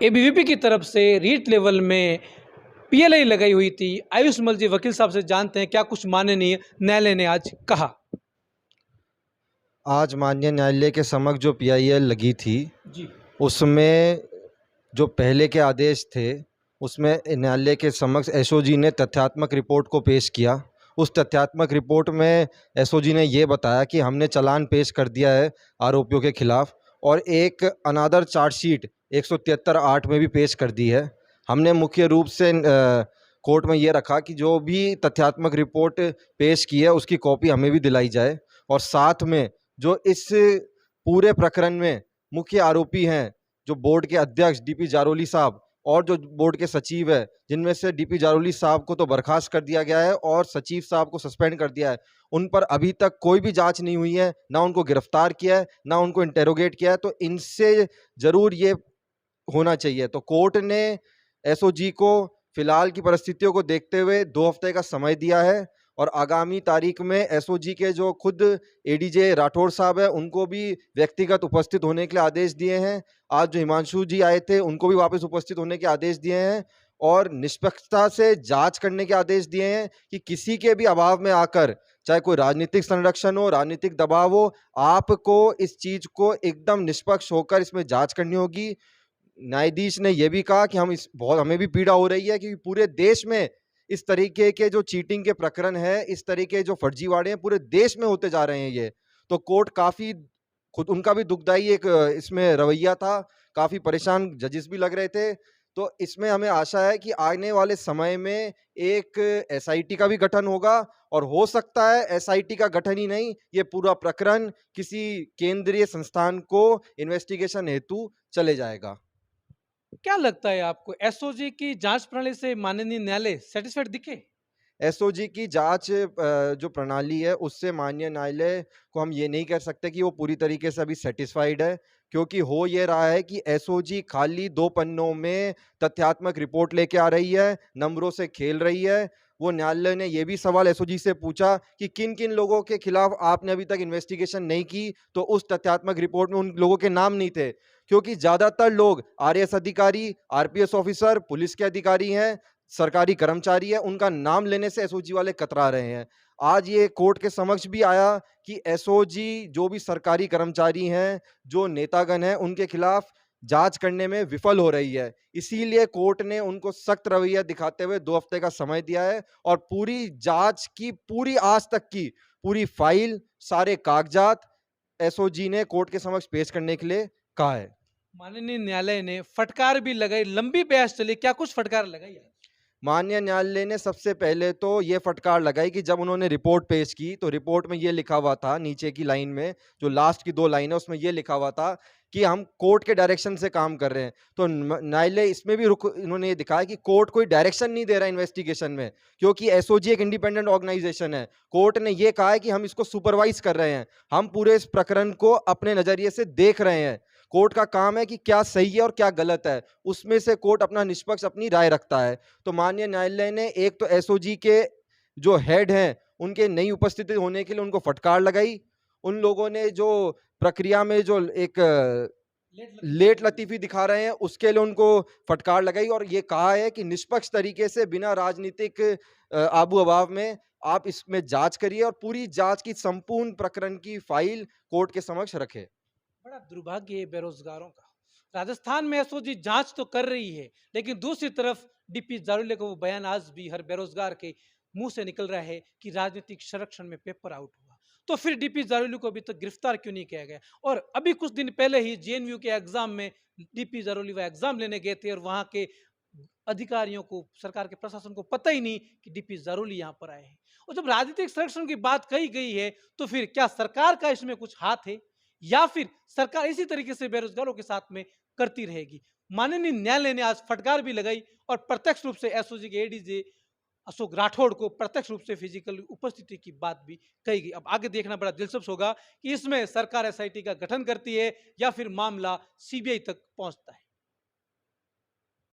ABVP की तरफ से रीट लेवल में पीएलआई लगाई हुई थी। आयुष मल जी वकील साहब से जानते हैं क्या कुछ माननीय न्यायालय ने आज कहा। आज माननीय न्यायालय के समक्ष जो पीआईएल लगी थी जी उसमें जो पहले के आदेश थे उसमें न्यायालय के समक्ष एसओजी ने तथ्यात्मक रिपोर्ट को पेश किया। उस तथ्यात्मक रिपोर्ट में एसओजी ने ये बताया कि हमने चालान पेश कर दिया है आरोपियों के खिलाफ और एक अनादर चार्जशीट 173(8) में भी पेश कर दी है। हमने मुख्य रूप से कोर्ट में ये रखा कि जो भी तथ्यात्मक रिपोर्ट पेश की है उसकी कॉपी हमें भी दिलाई जाए और साथ में जो इस पूरे प्रकरण में मुख्य आरोपी हैं, जो बोर्ड के अध्यक्ष डीपी जारोली साहब और जो बोर्ड के सचिव है, जिनमें से डीपी जारोली साहब को तो बर्खास्त कर दिया गया है और सचिव साहब को सस्पेंड कर दिया है, उन पर अभी तक कोई भी जांच नहीं हुई है, ना उनको गिरफ्तार किया है, ना उनको इंटेरोगेट किया है। तो इनसे ज़रूर ये होना चाहिए। तो कोर्ट ने एसओजी को फिलहाल की परिस्थितियों को देखते हुए 2 हफ्ते का समय दिया है और आगामी तारीख में एसओजी के जो खुद एडीजे राठौड़ साहब है उनको भी व्यक्तिगत उपस्थित होने के लिए आदेश दिए हैं। आज जो हिमांशु जी आए थे उनको भी वापस उपस्थित होने के आदेश दिए हैं और निष्पक्षता से जांच करने के आदेश दिए हैं कि किसी के भी अभाव में आकर, चाहे कोई राजनीतिक संरक्षण हो, राजनीतिक दबाव हो, आपको इस चीज को एकदम निष्पक्ष होकर इसमें जांच करनी होगी। न्यायाधीश ने यह भी कहा कि हमें भी पीड़ा हो रही है कि पूरे देश में इस तरीके के जो चीटिंग के प्रकरण है, इस तरीके जो फर्जीवाड़े हैं पूरे देश में होते जा रहे हैं ये। तो कोर्ट काफ़ी खुद उनका भी दुखदाई एक इसमें रवैया था, काफ़ी परेशान जजेस भी लग रहे थे। तो इसमें हमें आशा है कि आने वाले समय में एक एसआईटी का भी गठन होगा और हो सकता है एसआईटी का गठन ही नहीं, ये पूरा प्रकरण किसी केंद्रीय संस्थान को इन्वेस्टिगेशन हेतु चले जाएगा। क्या लगता है आपको एसओजी की जांच प्रणाली से माननीय न्यायालय सेटिस्फाइड दिखे। एसओजी की जांच जो प्रणाली है उससे माननीय न्यायालय को हम ये नहीं कह सकते कि वो पूरी तरीके से अभी सेटिस्फाइड है, क्योंकि हो ये रहा है कि एसओजी खाली 2 पन्नों में तथ्यात्मक रिपोर्ट लेके आ रही है, नंबरों से खेल रही है। वो न्यायालय ने ये भी सवाल एसओजी से पूछा कि किन किन लोगों के खिलाफ आपने अभी तक इन्वेस्टिगेशन नहीं की, तो उस तथ्यात्मक रिपोर्ट में उन लोगों के नाम नहीं थे, क्योंकि ज्यादातर लोग आरएएस अधिकारी, आरपीएस ऑफिसर, पुलिस के अधिकारी हैं, सरकारी कर्मचारी है, उनका नाम लेने से एसओजी वाले कतरा रहे हैं। आज ये कोर्ट के समक्ष भी आया कि एसओजी जो भी सरकारी कर्मचारी हैं, जो नेतागण हैं, उनके खिलाफ जांच करने में विफल हो रही है। इसीलिए कोर्ट ने उनको सख्त रवैया दिखाते हुए 2 हफ्ते का समय दिया है और पूरी जांच की, पूरी आज तक की पूरी फाइल, सारे कागजात एसओजी ने कोर्ट के समक्ष पेश करने के लिए कहा है। माननीय न्यायालय ने फटकार भी लगाई, लंबी बहस चली, क्या कुछ फटकार लगाई आज? माननीय न्यायालय ने सबसे पहले तो ये फटकार लगाई कि जब उन्होंने रिपोर्ट पेश की तो रिपोर्ट में ये लिखा हुआ था, नीचे की लाइन में जो लास्ट की 2 लाइन है उसमें ये लिखा हुआ था कि हम कोर्ट के डायरेक्शन से काम कर रहे हैं। तो न्यायालय इसमें भी इन्होंने ये दिखाया कि कोर्ट कोई डायरेक्शन नहीं दे रहा इन्वेस्टिगेशन में, क्योंकि एसओजी एक इंडिपेंडेंट ऑर्गेनाइजेशन है। कोर्ट ने ये कहा है कि हम इसको सुपरवाइज कर रहे हैं, हम पूरे इस प्रकरण को अपने नजरिए से देख रहे हैं। कोर्ट का काम है कि क्या सही है और क्या गलत है, उसमें से कोर्ट अपना निष्पक्ष अपनी राय रखता है। तो माननीय न्यायालय ने एक तो एसओजी के जो हेड हैं उनके नहीं उपस्थिति होने के लिए उनको फटकार लगाई। उन लोगों ने जो प्रक्रिया में जो एक लेट लतीफी दिखा रहे हैं उसके लिए उनको फटकार लगाई और ये कहा है कि निष्पक्ष तरीके से बिना राजनीतिक आबू हवा में आप इसमें जांच करिए और पूरी जांच की संपूर्ण प्रकरण की फाइल कोर्ट के समक्ष रखे। बड़ा दुर्भाग्य है बेरोजगारों का। राजस्थान में एसओजी जांच तो कर रही है, लेकिन दूसरी तरफ डीपी जारोले का वो बयान आज भी हर बेरोजगार के मुंह से निकल रहा है कि राजनीतिक संरक्षण में पेपर आउट हुआ। तो फिर डीपी जारोली को अभी तक गिरफ्तार क्यों नहीं किया गया? और अभी कुछ दिन पहले ही जेएनयू के एग्जाम में डीपी जारोली वह एग्जाम लेने गए थे और वहां के अधिकारियों को, सरकार के प्रशासन को पता ही नहीं कि डीपी जारोली यहाँ पर आए हैं। और जब राजनीतिक संरक्षण की बात कही गई है, तो फिर क्या सरकार का इसमें कुछ हाथ है या फिर सरकार इसी तरीके से बेरोजगारों के साथ में करती रहेगी? माननीय न्यायालय ने आज फटकार भी लगाई और प्रत्यक्ष रूप से एसओजी के एडीजे अशोक राठौड़ को प्रत्यक्ष रूप से फिजिकल उपस्थिति की बात भी कही गई। अब आगे देखना बड़ा दिलचस्प होगा कि इसमें सरकार एसआईटी का गठन करती है या फिर मामला सीबीआई तक पहुंचता है।